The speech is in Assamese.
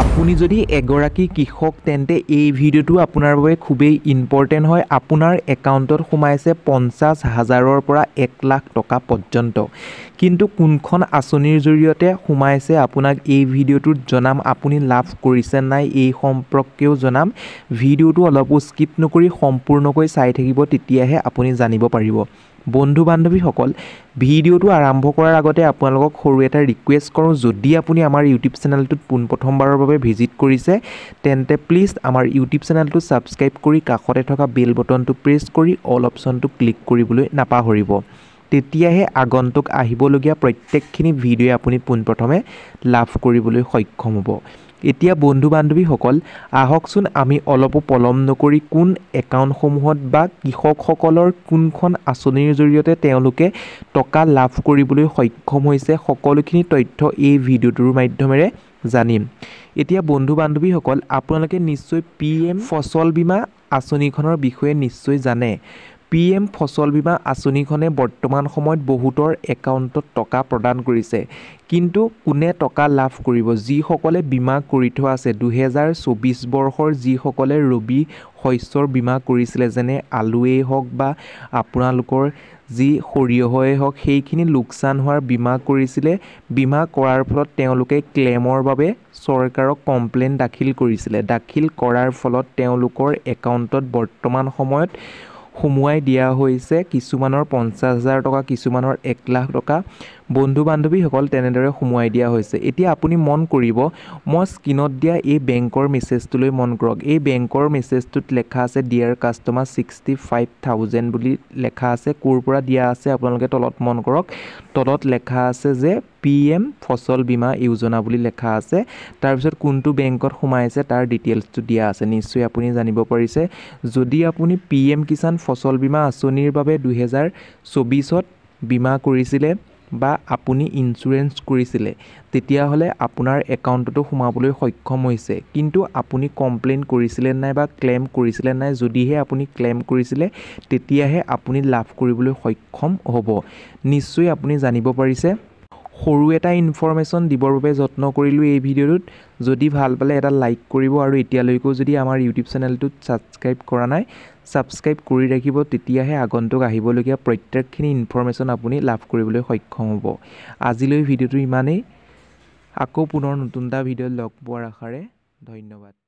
আপুনি যদি এগৰাকী কৃষক তেন্তে এই ভিডিওটো আপোনাৰ বাবে খুবেই ইম্পৰ্টেণ্ট হয়। আপোনাৰ একাউণ্টত সোমাইছে 50,000ৰ পৰা 1 লাখ টকা পৰ্যন্ত। কিন্তু কোনখন আঁচনিৰ জৰিয়তে সোমাইছে আপোনাক এই ভিডিওটোত জনাম। আপুনি লাভ কৰিছে নাই এই সম্পৰ্কেও জনাম। ভিডিওটো অলপো স্কিপ নকৰি সম্পূৰ্ণকৈ চাই থাকিব, তেতিয়াহে আপুনি জানিব পাৰিব। বন্ধু বান্ধৱীসকল, ভিডিওটো আৰম্ভ কৰাৰ আগতে আপোনালোকক সৰু এটা ৰিকুৱেষ্ট কৰোঁ, যদি আপুনি আমাৰ ইউটিউব চেনেলটোত পোনপ্ৰথমবাৰৰ বাবে ভিজিট কৰিছে তেন্তে প্লিজ আমাৰ ইউটিউব চেনেলটো ছাবস্ক্ৰাইব কৰি কাষতে থকা বেল বটনটো প্ৰেছ কৰি অল অপশ্যনটো ক্লিক কৰিবলৈ নাপাহৰিব। তেতিয়াহে আগন্তুক আহিবলগীয়া প্ৰত্যেকখিনি ভিডিঅ'ই আপুনি পোনপ্ৰথমে লাভ কৰিবলৈ সক্ষম হ'ব। এতিয়া বন্ধু বান্ধৱীসকল, আহকচোন আমি অলপো পলম নকৰি কোন একাউণ্টসমূহত বা কৃষকসকলৰ কোনখন আঁচনিৰ জৰিয়তে তেওঁলোকে টকা লাভ কৰিবলৈ সক্ষম হৈছে, সকলোখিনি তথ্য এই ভিডিঅ'টোৰ মাধ্যমেৰে জানিম। এতিয়া বন্ধু বান্ধৱীসকল, আপোনালোকে নিশ্চয় PM ফচল বীমা আঁচনিখনৰ বিষয়ে নিশ্চয় জানে। PM ফচল বীমা আঁচনিখনে বৰ্তমান সময়ত বহুতৰ একাউণ্টত টকা প্ৰদান কৰিছে। কিন্তু কোনে টকা লাভ কৰিব? যিসকলে বীমা কৰি থোৱা আছে 2024 বৰ্ষৰ যিসকলে ৰবি শস্যৰ বীমা কৰিছিলে, যেনে আলুৱেই হওক বা আপোনালোকৰ যি সৰিয়হই হওক, সেইখিনি লোকচান হোৱাৰ বীমা কৰিছিলে। বীমা কৰাৰ ফলত তেওঁলোকে ক্লেমৰ বাবে চৰকাৰক কমপ্লেইন দাখিল কৰিছিলে। দাখিল কৰাৰ ফলত তেওঁলোকৰ একাউণ্টত বৰ্তমান সময়ত সোমোৱাই দিয়া হৈছে কিছুমানৰ 50,000 টকা, কিছুমানৰ 1 লাখ টকা। বন্ধু বান্ধৱীসকল, তেনেদৰে সোমোৱাই দিয়া হৈছে। এতিয়া আপুনি মন কৰিব, মই স্ক্ৰীনত দিয়া এই বেংকৰ মেছেজটোলৈ মন কৰক। এই বেংকৰ মেছেজটোত লেখা আছে ডিয়াৰ কাষ্টমাৰ 65,000 বুলি লেখা আছে। ক'ৰ পৰা দিয়া আছে আপোনালোকে তলত মন কৰক। তলত লেখা আছে যে PM ফচল বীমা যোজনা বুলি লেখা আছে। তাৰপিছত কোনটো বেংকত সোমাইছে তাৰ ডিটেইলছটো দিয়া আছে। নিশ্চয় আপুনি জানিব পাৰিছে। যদি আপুনি PM কিষাণ ফচল বীমা আঁচনিৰ বাবে 2024ত বীমা কৰিছিলে বা আপুনি ইঞ্চুৰেঞ্চ কৰিছিলে, তেতিয়াহ'লে আপোনাৰ একাউণ্টতো সোমাবলৈ সক্ষম হৈছে। কিন্তু আপুনি কমপ্লেইন কৰিছিলে নাই বা ক্লেইম কৰিছিলে নাই? যদিহে আপুনি ক্লেইম কৰিছিলে, তেতিয়াহে আপুনি লাভ কৰিবলৈ সক্ষম হ'ব। নিশ্চয় আপুনি জানিব পাৰিছে। সৰু এটা ইনফৰমেশ্যন দিবৰ বাবে যত্ন কৰিলোঁ এই ভিডিঅ'টোত। যদি ভাল পালে এটা লাইক কৰিব আৰু এতিয়ালৈকেও যদি আমাৰ ইউটিউব চেনেলটোত ছাবস্ক্ৰাইব কৰা নাই, ছাবস্ক্ৰাইব কৰি ৰাখিব। তেতিয়াহে আগন্তুক আহিবলগীয়া প্ৰত্যেকখিনি ইনফৰমেশ্যন আপুনি লাভ কৰিবলৈ সক্ষম হ'ব। আজিলৈ ভিডিঅ'টো ইমানেই। আকৌ পুনৰ নতুন এটা ভিডিঅ'ত লগ পোৱাৰ আশাৰে ধন্যবাদ।